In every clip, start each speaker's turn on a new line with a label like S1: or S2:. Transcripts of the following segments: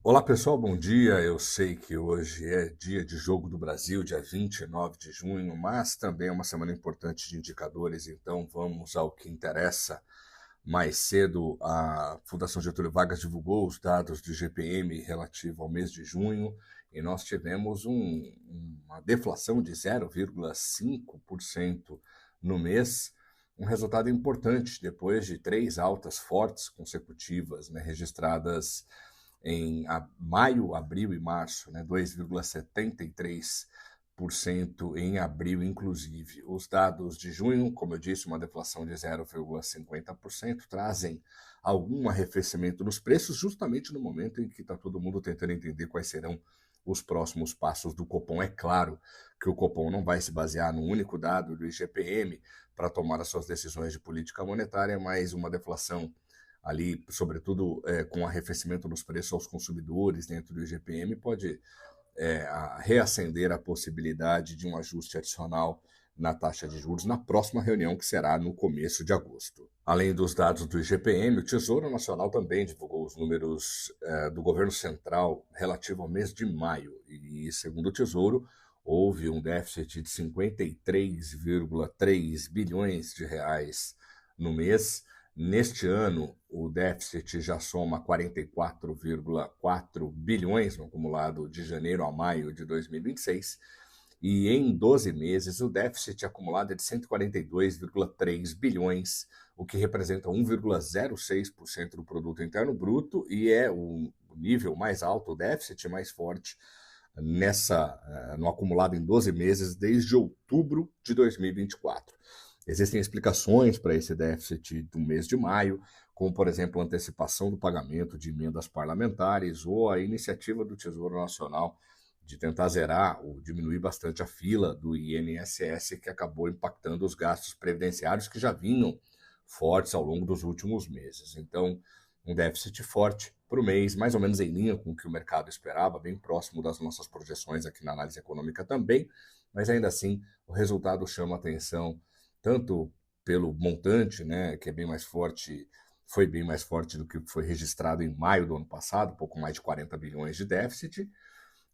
S1: Olá pessoal, bom dia. Eu sei que hoje é dia de Jogo do Brasil, dia 29 de junho, mas também é uma semana importante de indicadores, então vamos ao que interessa. Mais cedo, a Fundação Getúlio Vargas divulgou os dados do IGPM relativo ao mês de junho e nós tivemos uma deflação de 0,5% no mês, um resultado importante depois de três altas fortes consecutivas, né, registradas em maio, abril e março, né, 2,73% em abril, inclusive. Os dados de junho, como eu disse, uma deflação de 0,50%, trazem algum arrefecimento nos preços, justamente no momento em que está todo mundo tentando entender quais serão os próximos passos do Copom. É claro que o Copom não vai se basear num único dado do IGPM para tomar as suas decisões de política monetária, mas uma deflação ali, sobretudo com arrefecimento nos preços aos consumidores dentro do IGPM, pode reacender a possibilidade de um ajuste adicional na taxa de juros na próxima reunião, que será no começo de agosto. Além dos dados do IGPM, o Tesouro Nacional também divulgou os números do governo central relativo ao mês de maio. E, segundo o Tesouro, houve um déficit de 53,3 bilhões de reais no mês. Neste ano, o déficit já soma 44,4 bilhões no acumulado de janeiro a maio de 2026, e em 12 meses o déficit acumulado é de 142,3 bilhões, o que representa 1,06% do produto interno bruto e é o nível mais alto, o déficit mais forte no acumulado em 12 meses desde outubro de 2024. Existem explicações para esse déficit do mês de maio, como, por exemplo, a antecipação do pagamento de emendas parlamentares ou a iniciativa do Tesouro Nacional de tentar zerar ou diminuir bastante a fila do INSS, que acabou impactando os gastos previdenciários que já vinham fortes ao longo dos últimos meses. Então, um déficit forte para o mês, mais ou menos em linha com o que o mercado esperava, bem próximo das nossas projeções aqui na análise econômica também, mas ainda assim o resultado chama atenção tanto pelo montante, né, que é bem mais forte, foi bem mais forte do que foi registrado em maio do ano passado, pouco mais de 40 bilhões de déficit,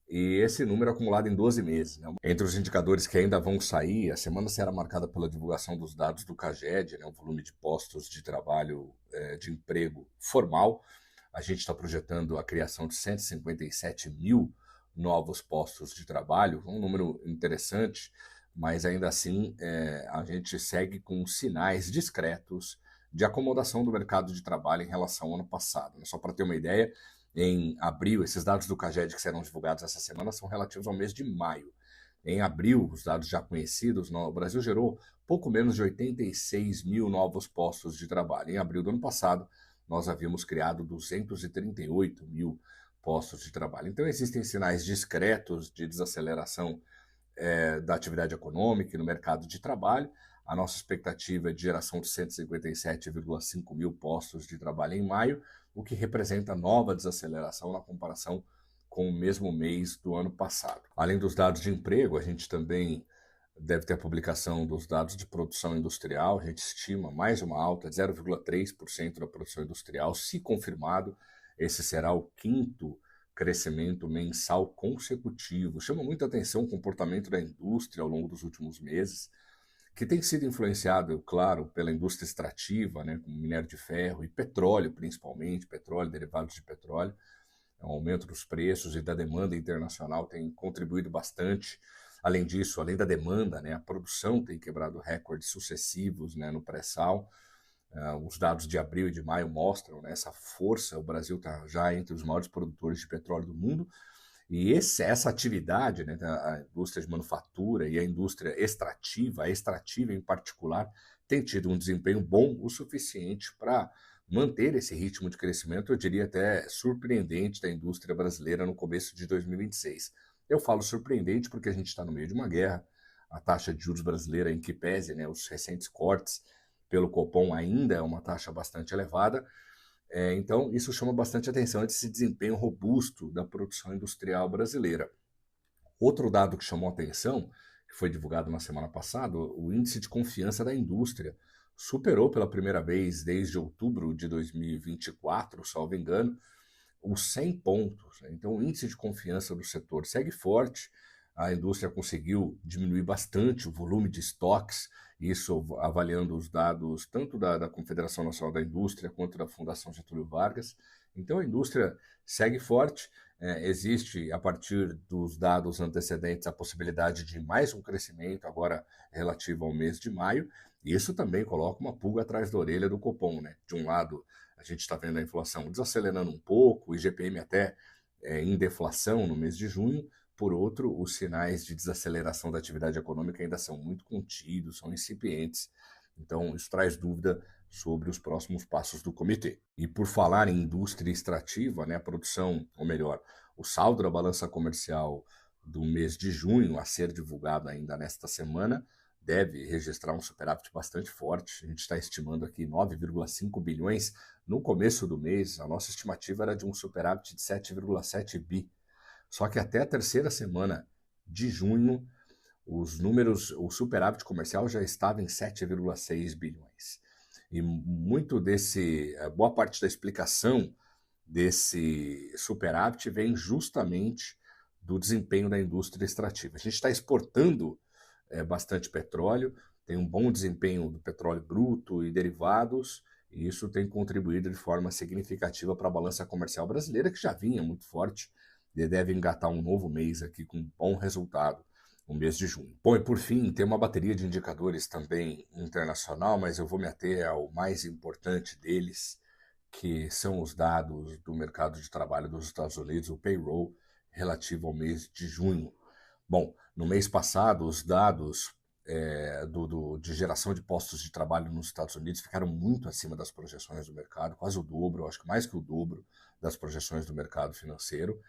S1: e esse número acumulado em 12 meses. Né? Entre os indicadores que ainda vão sair, a semana será marcada pela divulgação dos dados do CAGED, né, o volume de postos de trabalho de emprego formal. A gente está projetando a criação de 157 mil novos postos de trabalho, um número interessante, mas ainda assim a gente segue com sinais discretos de acomodação do mercado de trabalho em relação ao ano passado. Só para ter uma ideia, em abril, esses dados do CAGED que serão divulgados essa semana são relativos ao mês de maio. Em abril, os dados já conhecidos, o Brasil gerou pouco menos de 86 mil novos postos de trabalho. Em abril do ano passado, nós havíamos criado 238 mil postos de trabalho. Então, existem sinais discretos de desaceleração da atividade econômica e no mercado de trabalho. A nossa expectativa é de geração de 157,5 mil postos de trabalho em maio, o que representa nova desaceleração na comparação com o mesmo mês do ano passado. Além dos dados de emprego, a gente também deve ter a publicação dos dados de produção industrial. A gente estima mais uma alta de 0,3% da produção industrial. Se confirmado, esse será o quinto crescimento mensal consecutivo. Chama muita atenção o comportamento da indústria ao longo dos últimos meses, que tem sido influenciado, claro, pela indústria extrativa, né, como minério de ferro e petróleo, principalmente, petróleo, derivados de petróleo. O aumento dos preços e da demanda internacional tem contribuído bastante. Além disso, além da demanda, né, a produção tem quebrado recordes sucessivos, né, no pré-sal. Os dados de abril e de maio mostram, né, essa força. O Brasil está já entre os maiores produtores de petróleo do mundo. E essa atividade, né, a indústria de manufatura e a indústria extrativa, a extrativa em particular, tem tido um desempenho bom o suficiente para manter esse ritmo de crescimento, eu diria até surpreendente, da indústria brasileira no começo de 2026. Eu falo surpreendente porque a gente está no meio de uma guerra, a taxa de juros brasileira, em que pese, né, os recentes cortes pelo Copom, ainda é uma taxa bastante elevada. Então, isso chama bastante atenção, esse desempenho robusto da produção industrial brasileira. Outro dado que chamou atenção, que foi divulgado na semana passada, o índice de confiança da indústria superou pela primeira vez desde outubro de 2024, salvo engano, os 100 pontos, né? Então, o índice de confiança do setor segue forte, a indústria conseguiu diminuir bastante o volume de estoques, isso avaliando os dados tanto da Confederação Nacional da Indústria quanto da Fundação Getúlio Vargas. Então, a indústria segue forte. Existe, a partir dos dados antecedentes, a possibilidade de mais um crescimento, agora relativo ao mês de maio, e isso também coloca uma pulga atrás da orelha do Copom, né? De um lado, a gente está vendo a inflação desacelerando um pouco, o IGPM até em deflação no mês de junho. Por outro, os sinais de desaceleração da atividade econômica ainda são muito contidos, são incipientes. Então, isso traz dúvida sobre os próximos passos do comitê. E por falar em indústria extrativa, né, a produção, ou melhor, o saldo da balança comercial do mês de junho, a ser divulgado ainda nesta semana, deve registrar um superávit bastante forte. A gente está estimando aqui 9,5 bilhões. No começo do mês, a nossa estimativa era de um superávit de 7,7 bi. Só que até a terceira semana de junho, os números, o superávit comercial já estava em 7,6 bilhões. E boa parte da explicação desse superávit vem justamente do desempenho da indústria extrativa. A gente está exportando bastante petróleo, tem um bom desempenho do petróleo bruto e derivados, e isso tem contribuído de forma significativa para a balança comercial brasileira, que já vinha muito forte, e deve engatar um novo mês aqui com um bom resultado, o mês de junho. Bom, e por fim, tem uma bateria de indicadores também internacional, mas eu vou me ater ao mais importante deles, que são os dados do mercado de trabalho dos Estados Unidos, o payroll, relativo ao mês de junho. Bom, no mês passado, os dados de geração de postos de trabalho nos Estados Unidos ficaram muito acima das projeções do mercado, quase o dobro, acho que mais que o dobro das projeções do mercado financeiro.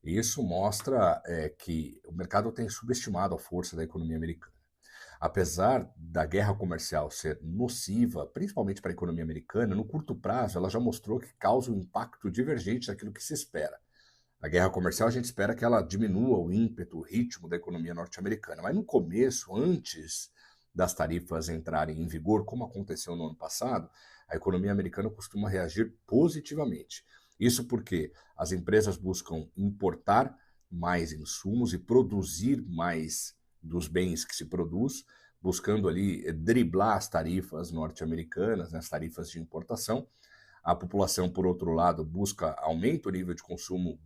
S1: E isso mostra que o mercado tem subestimado a força da economia americana. Apesar da guerra comercial ser nociva, principalmente para a economia americana, no curto prazo ela já mostrou que causa um impacto divergente daquilo que se espera. A guerra comercial a gente espera que ela diminua o ímpeto, o ritmo da economia norte-americana, mas no começo, antes das tarifas entrarem em vigor, como aconteceu no ano passado, a economia americana costuma reagir positivamente. Isso porque as empresas buscam importar mais insumos e produzir mais dos bens que se produz, buscando ali driblar as tarifas norte-americanas, né, as tarifas de importação. A população, por outro lado, busca aumento do nível de consumo,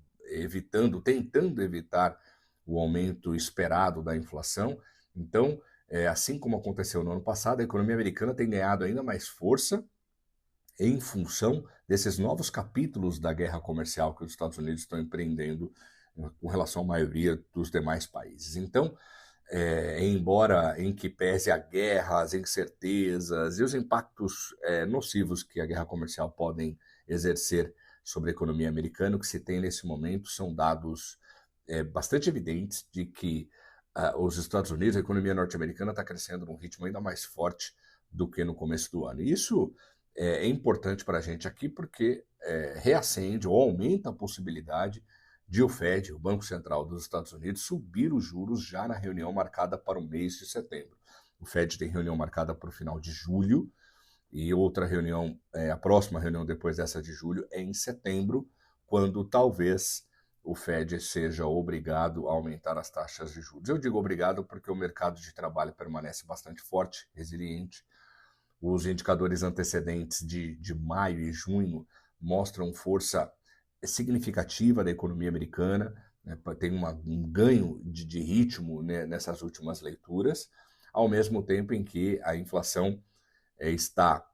S1: tentando evitar o aumento esperado da inflação. Então, assim como aconteceu no ano passado, a economia americana tem ganhado ainda mais força em função desses novos capítulos da guerra comercial que os Estados Unidos estão empreendendo com relação à maioria dos demais países. Então, embora em que pese a guerra, as incertezas e os impactos nocivos que a guerra comercial podem exercer sobre a economia americana, o que se tem nesse momento são dados bastante evidentes de que os Estados Unidos, a economia norte-americana está crescendo num ritmo ainda mais forte do que no começo do ano. E isso é importante para a gente aqui porque reacende ou aumenta a possibilidade de o Fed, o Banco Central dos Estados Unidos, subir os juros já na reunião marcada para o mês de setembro. O Fed tem reunião marcada para o final de julho e outra reunião, a próxima reunião depois dessa de julho, é em setembro, quando talvez o Fed seja obrigado a aumentar as taxas de juros. Eu digo obrigado porque o mercado de trabalho permanece bastante forte, resiliente. Os indicadores antecedentes de maio e junho mostram força significativa da economia americana, né, tem um ganho de ritmo, né, nessas últimas leituras, ao mesmo tempo em que a inflação está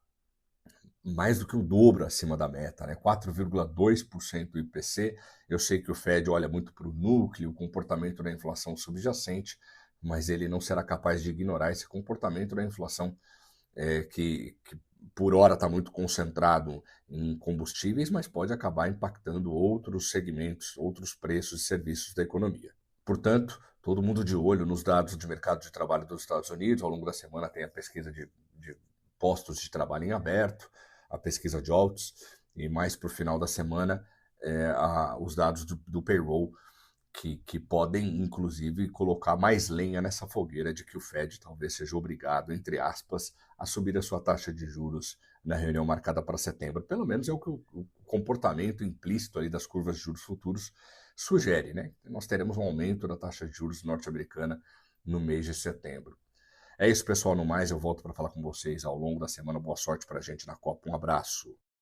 S1: mais do que o dobro acima da meta, né? 4,2% do IPC. Eu sei que o Fed olha muito para o núcleo, o comportamento da inflação subjacente, mas ele não será capaz de ignorar esse comportamento da inflação que por hora está muito concentrado em combustíveis, mas pode acabar impactando outros segmentos, outros preços e serviços da economia. Portanto, todo mundo de olho nos dados de mercado de trabalho dos Estados Unidos. Ao longo da semana tem a pesquisa de postos de trabalho em aberto, a pesquisa de JOLTS, e mais para o final da semana os dados do payroll, que podem, inclusive, colocar mais lenha nessa fogueira de que o Fed talvez seja obrigado, entre aspas, a subir a sua taxa de juros na reunião marcada para setembro. Pelo menos é o que o comportamento implícito ali das curvas de juros futuros sugere, né? Nós teremos um aumento da taxa de juros norte-americana no mês de setembro. É isso, pessoal. No mais, eu volto para falar com vocês ao longo da semana. Boa sorte para a gente na Copa. Um abraço.